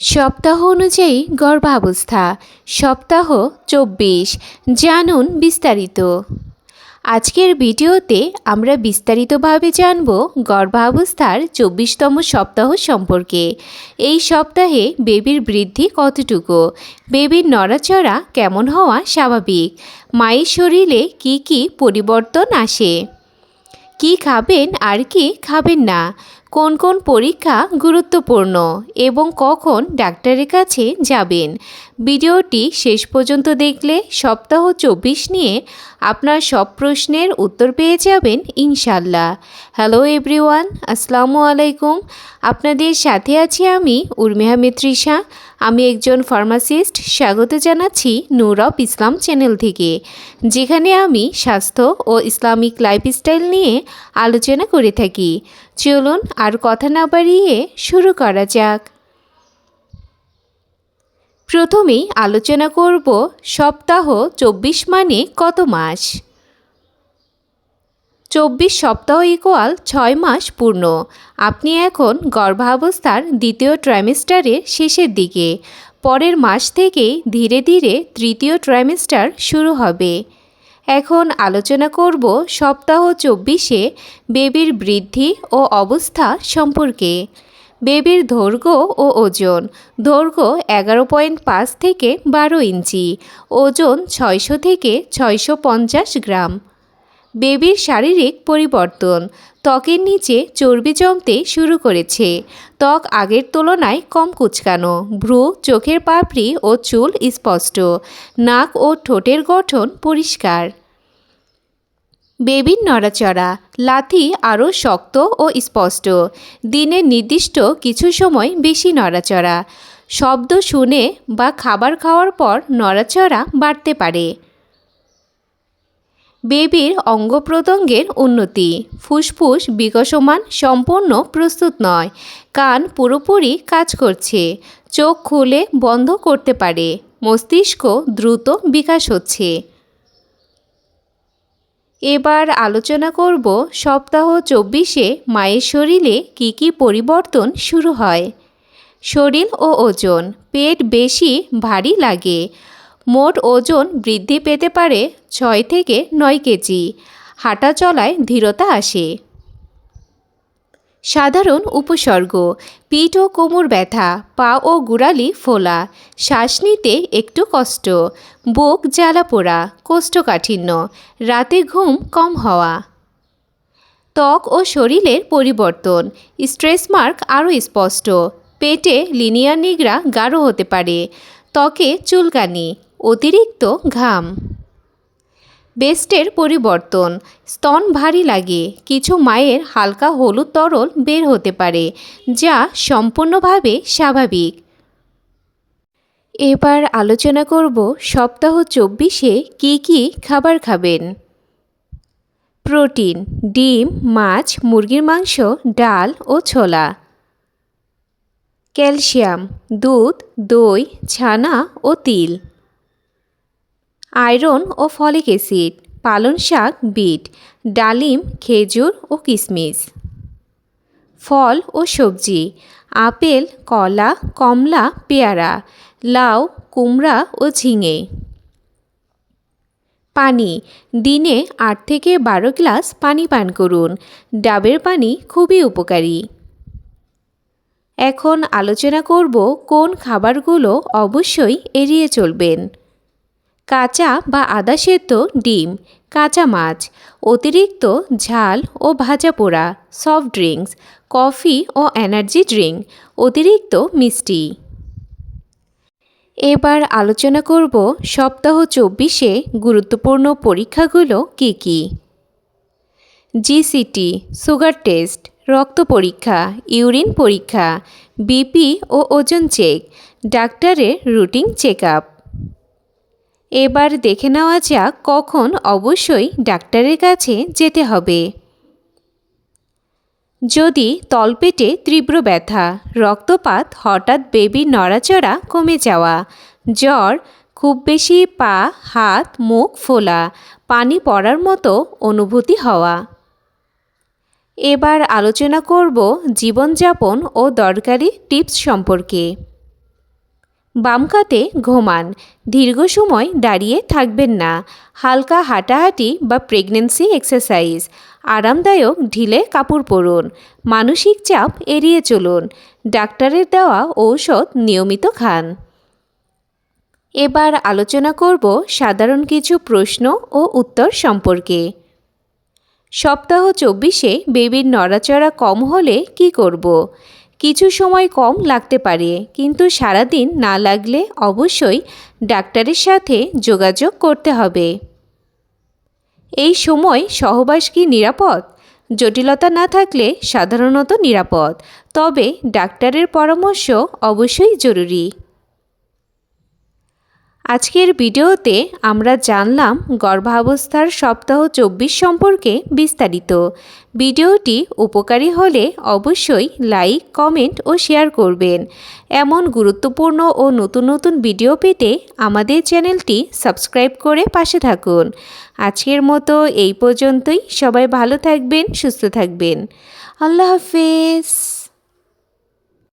সপ্তাহ অনুযায়ী গর্ভাবস্থা সপ্তাহ ২৪। জানুন বিস্তারিত। আজকের ভিডিওতে আমরা বিস্তারিতভাবে জানব গর্ভাবস্থার ২৪তম সপ্তাহ সম্পর্কে। এই সপ্তাহে বেবির বৃদ্ধি কতটুকু, বেবির নড়াচড়া কেমন হওয়া স্বাভাবিক, মায়ের শরীরে কি কি পরিবর্তন আসে, কি খাবেন আর কি খাবেন না, কোন কোন পরীক্ষা গুরুত্বপূর্ণ এবং কখন ডাক্তারের কাছে যাবেন। ভিডিওটি শেষ পর্যন্ত দেখলে সপ্তাহ ২৪ নিয়ে আপনার সব প্রশ্নের উত্তর পেয়ে যাবেন ইনশাল্লাহ। হ্যালো এভরিওয়ান, আসসালামু আলাইকুম। আপনাদের সাথে আছি আমি উর্মিহা তৃষা। আমি একজন ফার্মাসিস্ট। স্বাগত জানাচ্ছি নূর অফ ইসলাম চ্যানেল থেকে, যেখানে আমি স্বাস্থ্য ও ইসলামিক লাইফস্টাইল নিয়ে আলোচনা করে থাকি। চলুন আর কথা না বাড়িয়ে শুরু করা যাক। প্রথমেই আলোচনা করব সপ্তাহ ২৪ মানে কত মাস। ২৪ সপ্তাহ ইকুয়াল ৬ মাস পূর্ণ। আপনি এখন গর্ভাবস্থার দ্বিতীয় ট্রাইমেস্টারের শেষের দিকে। পরের মাস থেকেই ধীরে ধীরে তৃতীয় ট্রাইমেস্টার শুরু হবে। এখন আলোচনা করব সপ্তাহ ২৪-এ বেবির বৃদ্ধি ও অবস্থা সম্পর্কে। বেবির দৈর্ঘ্য ও ওজন। দৈর্ঘ্য ১১.৫ থেকে ১২ ইঞ্চি, ওজন ৬০০ থেকে ৬৫০ গ্রাম। বেবির শারীরিক পরিবর্তন। ত্বকের নিচে চর্বি জমতে শুরু করেছে। ত্বক আগের তুলনায় কম কুঁচকানো। ভ্রু, চোখের পাপড়ি ও চুল স্পষ্ট। নাক ও ঠোঁটের গঠন পরিষ্কার। বেবির নড়াচড়া। লাথি আরও শক্ত ও স্পষ্ট। দিনের নির্দিষ্ট কিছু সময় বেশি নড়াচড়া। শব্দ শুনে বা খাবার খাওয়ার পর নড়াচড়া বাড়তে পারে। বেবির অঙ্গ প্রত্যঙ্গের উন্নতি। ফুসফুস বিকশমান সম্পূর্ণ প্রস্তুত নয়। কান পুরোপুরি কাজ করছে। চোখ খুলে বন্ধ করতে পারে। মস্তিষ্ক দ্রুত বিকাশ হচ্ছে। এবার আলোচনা করব সপ্তাহ ২৪-এ মায়ের শরীরে কি কি পরিবর্তন শুরু হয়। শরীর ও ওজন। পেট বেশি ভারী লাগে। মোট ওজন বৃদ্ধি পেতে পারে ৬ থেকে ৯ কেজি। হাঁটা চলায় ধীরতা আসে। সাধারণ উপসর্গ। পিঠ ও কোমর ব্যথা, পা ও গোড়ালি ফোলা, শ্বাস নিতে একটু কষ্ট, বুক জ্বালা পোড়া, কোষ্ঠকাঠিন্য, রাতে ঘুম কম হওয়া। ত্বক ও শরীরের পরিবর্তন। স্ট্রেস মার্ক আরও স্পষ্ট। পেটে লিনিয়ার নিগড়া গাঢ় হতে পারে। ত্বকে চুলকানি, অতিরিক্ত ঘাম। ব্রেস্টের পরিবর্তন। স্তন ভারী লাগে। কিছু মায়ের হালকা হলুদ তরল বের হতে পারে, যা সম্পূর্ণভাবে স্বাভাবিক। এবার আলোচনা করব সপ্তাহ ২৪-এ কী কী খাবার খাবেন। প্রোটিন। ডিম, মাছ, মুরগির মাংস, ডাল ও ছোলা। ক্যালসিয়াম। দুধ, দই, ছানা ও তিল। আয়রন ও ফলিক অ্যাসিড। পালং শাক, বিট, ডালিম, খেজুর ও কিশমিশ। ফল ও সবজি। আপেল, কলা, কমলা, পেয়ারা, লাউ, কুমড়া ও ঝিঙে। পানি। দিনে ৮ থেকে ১২ গ্লাস পানি পান করুন। ডাবের পানি খুবই উপকারী। এখন আলোচনা করব কোন খাবারগুলো অবশ্যই এড়িয়ে চলবেন। কাঁচা বা আদা সেদ্ধ ডিম, কাঁচা মাছ, অতিরিক্ত ঝাল ও ভাজা পোড়া, সফট ড্রিঙ্কস, কফি ও এনার্জি ড্রিঙ্ক, অতিরিক্ত মিষ্টি। এবার আলোচনা করব সপ্তাহ ২৪-এ গুরুত্বপূর্ণ পরীক্ষাগুলো কী কী। জিসিটি, সুগার টেস্ট, রক্ত পরীক্ষা, ইউরিন পরীক্ষা, বিপি ও ওজন চেক, ডাক্তারের রুটিন চেক আপ। এবার দেখে নেওয়া যাক কখন অবশ্যই ডাক্তারের কাছে যেতে হবে। যদি তলপেটে তীব্র ব্যথা, রক্তপাত, হঠাৎ বেবির নড়াচড়া কমে যাওয়া, জ্বর, খুব বেশি পা, হাত, মুখ ফোলা, পানি পড়ার মতো অনুভূতি হওয়া। এবার আলোচনা করব জীবনযাপন ও দরকারি টিপস সম্পর্কে। বাম কাতে ঘুমান। দীর্ঘ সময় দাঁড়িয়ে থাকবেন না। হালকা হাঁটাহাঁটি বা প্রেগন্যান্সি এক্সারসাইজ। আরামদায়ক ঢিলে কাপড় পরুন। মানসিক চাপ এড়িয়ে চলুন। ডাক্তারের দেওয়া ঔষধ নিয়মিত খান। এবার আলোচনা করব সাধারণ কিছু প্রশ্ন ও উত্তর সম্পর্কে। সপ্তাহ 24-এ বেবির নড়াচড়া কম হলে কি করব? কিছু সময় কম লাগতে পারে, কিন্তু সারাদিন না লাগলে অবশ্যই ডাক্তারের সাথে যোগাযোগ করতে হবে। এই সময় সহবাস কি নিরাপদ? জটিলতা না থাকলে সাধারণত নিরাপদ, তবে ডাক্তারের পরামর্শ অবশ্যই জরুরি। আজকের ভিডিওতে আমরা জানলাম গর্ভাবস্থার সপ্তাহ 24 সম্পর্কে বিস্তারিত। ভিডিওটি উপকারী হলে অবশ্যই লাইক, কমেন্ট ও শেয়ার করবেন। এমন গুরুত্বপূর্ণ ও নতুন নতুন ভিডিও পেতে আমাদের চ্যানেলটি সাবস্ক্রাইব করে পাশে থাকুন। আজকের মতো এই পর্যন্তই। সবাই ভালো থাকবেন, সুস্থ থাকবেন। আল্লাহ হাফেজ।